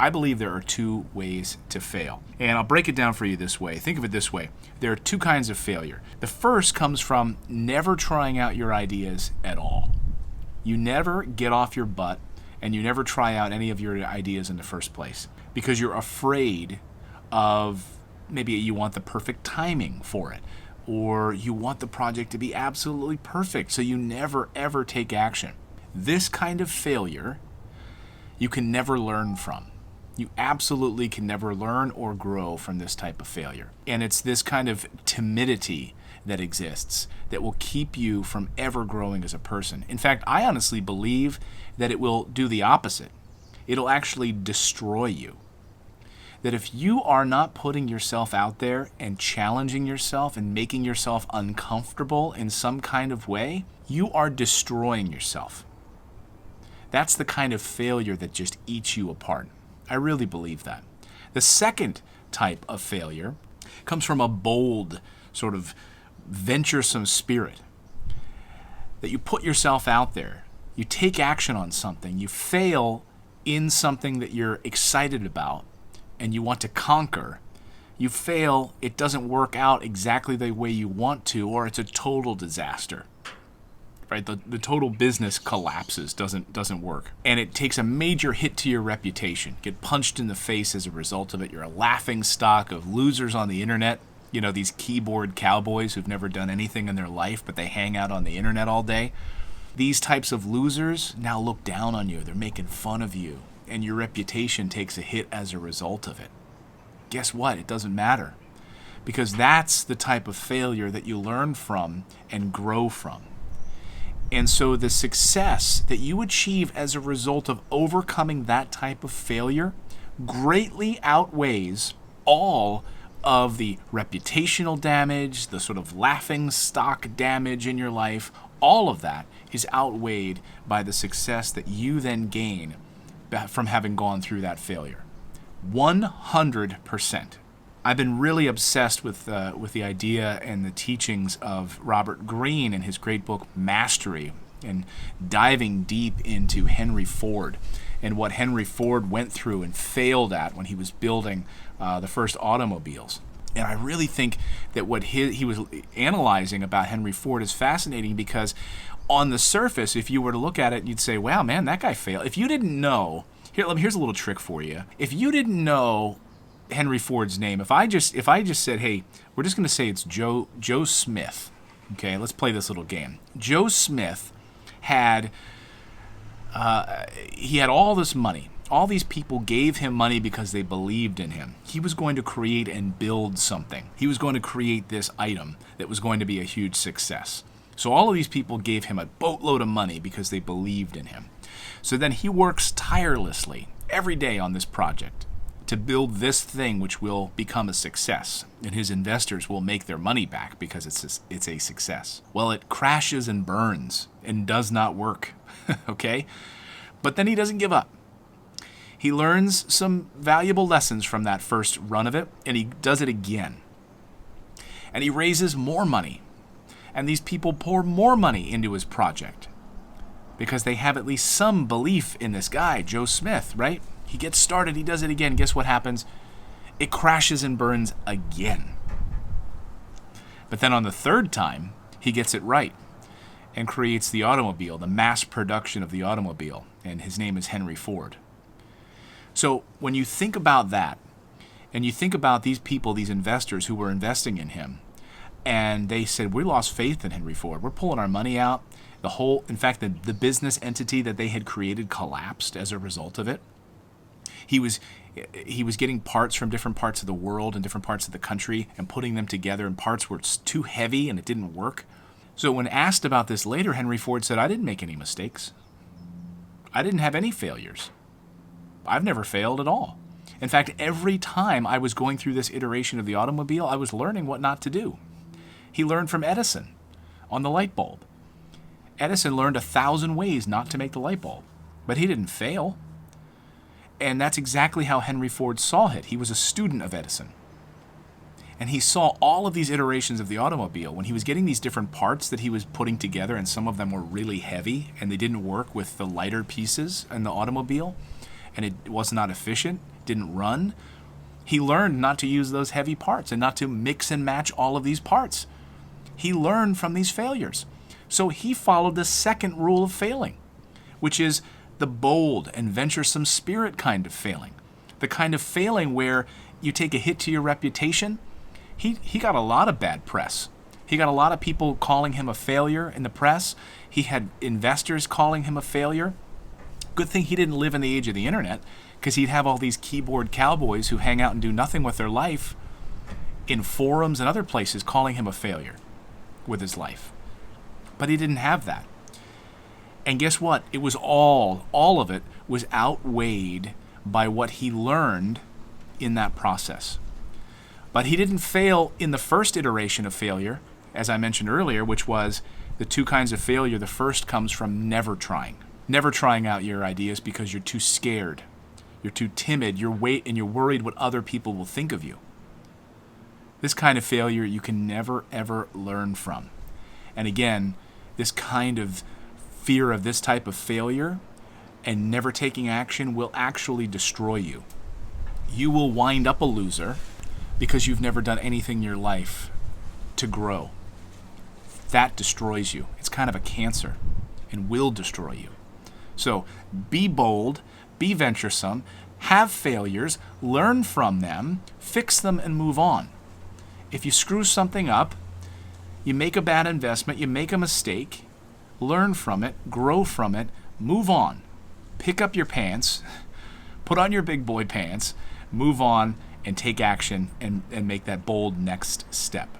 I believe there are two ways to fail. And I'll break it down for you this way. Think of it this way. There are two kinds of failure. The first comes from never trying out your ideas at all. You never get off your butt and you never try out any of your ideas in the first place because you're afraid of, maybe you want the perfect timing for it, or you want the project to be absolutely perfect, so you never ever take action. This kind of failure you can never learn from. You absolutely can never learn or grow from this type of failure. And it's this kind of timidity that exists that will keep you from ever growing as a person. In fact, I honestly believe that it will do the opposite. It'll actually destroy you. That if you are not putting yourself out there and challenging yourself and making yourself uncomfortable in some kind of way, you are destroying yourself. That's the kind of failure that just eats you apart. I really believe that. The second type of failure comes from a bold, sort of venturesome spirit. That you put yourself out there, you take action on something, you fail in something that you're excited about and you want to conquer. You fail, it doesn't work out exactly the way you want to, or it's a total disaster. Right? The total business collapses, doesn't work. And it takes a major hit to your reputation. Get punched in the face as a result of it. You're a laughing stock of losers on the internet. You know, these keyboard cowboys who've never done anything in their life, but they hang out on the internet all day. These types of losers now look down on you. They're making fun of you. And your reputation takes a hit as a result of it. Guess what? It doesn't matter. Because that's the type of failure that you learn from and grow from. And so the success that you achieve as a result of overcoming that type of failure greatly outweighs all of the reputational damage, the sort of laughing stock damage in your life. All of that is outweighed by the success that you then gain from having gone through that failure. 100%. I've been really obsessed with the idea and the teachings of Robert Greene in his great book Mastery, and diving deep into Henry Ford and what Henry Ford went through and failed at when he was building the first automobiles. And I really think that what he was analyzing about Henry Ford is fascinating, because on the surface, if you were to look at it, you'd say, wow, man, that guy failed. If you didn't know, here's a little trick for you. If you didn't know Henry Ford's name, if I just said, hey, we're just going to say it's Joe Smith. Okay, let's play this little game. Joe Smith had all this money. All these people gave him money because they believed in him. He was going to create and build something. He was going to create this item that was going to be a huge success. So all of these people gave him a boatload of money because they believed in him. So then he works tirelessly every day on this project to build this thing which will become a success, and his investors will make their money back because it's a success. Well, it crashes and burns and does not work, okay? But then he doesn't give up. He learns some valuable lessons from that first run of it, and he does it again. And he raises more money, and these people pour more money into his project because they have at least some belief in this guy, Joe Smith, right? He gets started, he does it again. Guess what happens? It crashes and burns again. But then on the third time, he gets it right and creates the automobile, the mass production of the automobile. And his name is Henry Ford. So when you think about that, and you think about these people, these investors who were investing in him, and they said, we lost faith in Henry Ford. We're pulling our money out. The business entity that they had created collapsed as a result of it. He was getting parts from different parts of the world and different parts of the country and putting them together, and parts were too heavy and it didn't work. So when asked about this later, Henry Ford said, I didn't make any mistakes. I didn't have any failures. I've never failed at all. In fact, every time I was going through this iteration of the automobile, I was learning what not to do. He learned from Edison on the light bulb. Edison learned 1,000 ways not to make the light bulb, but he didn't fail. And that's exactly how Henry Ford saw it. He was a student of Edison. And he saw all of these iterations of the automobile. When he was getting these different parts that he was putting together, and some of them were really heavy, and they didn't work with the lighter pieces in the automobile, and it was not efficient, didn't run. He learned not to use those heavy parts and not to mix and match all of these parts. He learned from these failures. So he followed the second rule of failing, which is the bold and venturesome spirit kind of failing. The kind of failing where you take a hit to your reputation. He got a lot of bad press. He got a lot of people calling him a failure in the press. He had investors calling him a failure. Good thing he didn't live in the age of the internet, because he'd have all these keyboard cowboys who hang out and do nothing with their life in forums and other places calling him a failure with his life. But he didn't have that. And guess what? It was all of it was outweighed by what he learned in that process. But he didn't fail in the first iteration of failure, as I mentioned earlier, which was the two kinds of failure. The first comes from never trying out your ideas because you're too scared. You're too timid, you're worried what other people will think of you. This kind of failure you can never, ever learn from. And again, this kind of fear of this type of failure and never taking action will actually destroy you. You will wind up a loser because you've never done anything in your life to grow. That destroys you. It's kind of a cancer and will destroy you. So be bold, be venturesome, have failures, learn from them, fix them, and move on. If you screw something up, you make a bad investment, you make a mistake, learn from it, grow from it, move on. Pick up your pants, put on your big boy pants, move on, and take action and make that bold next step.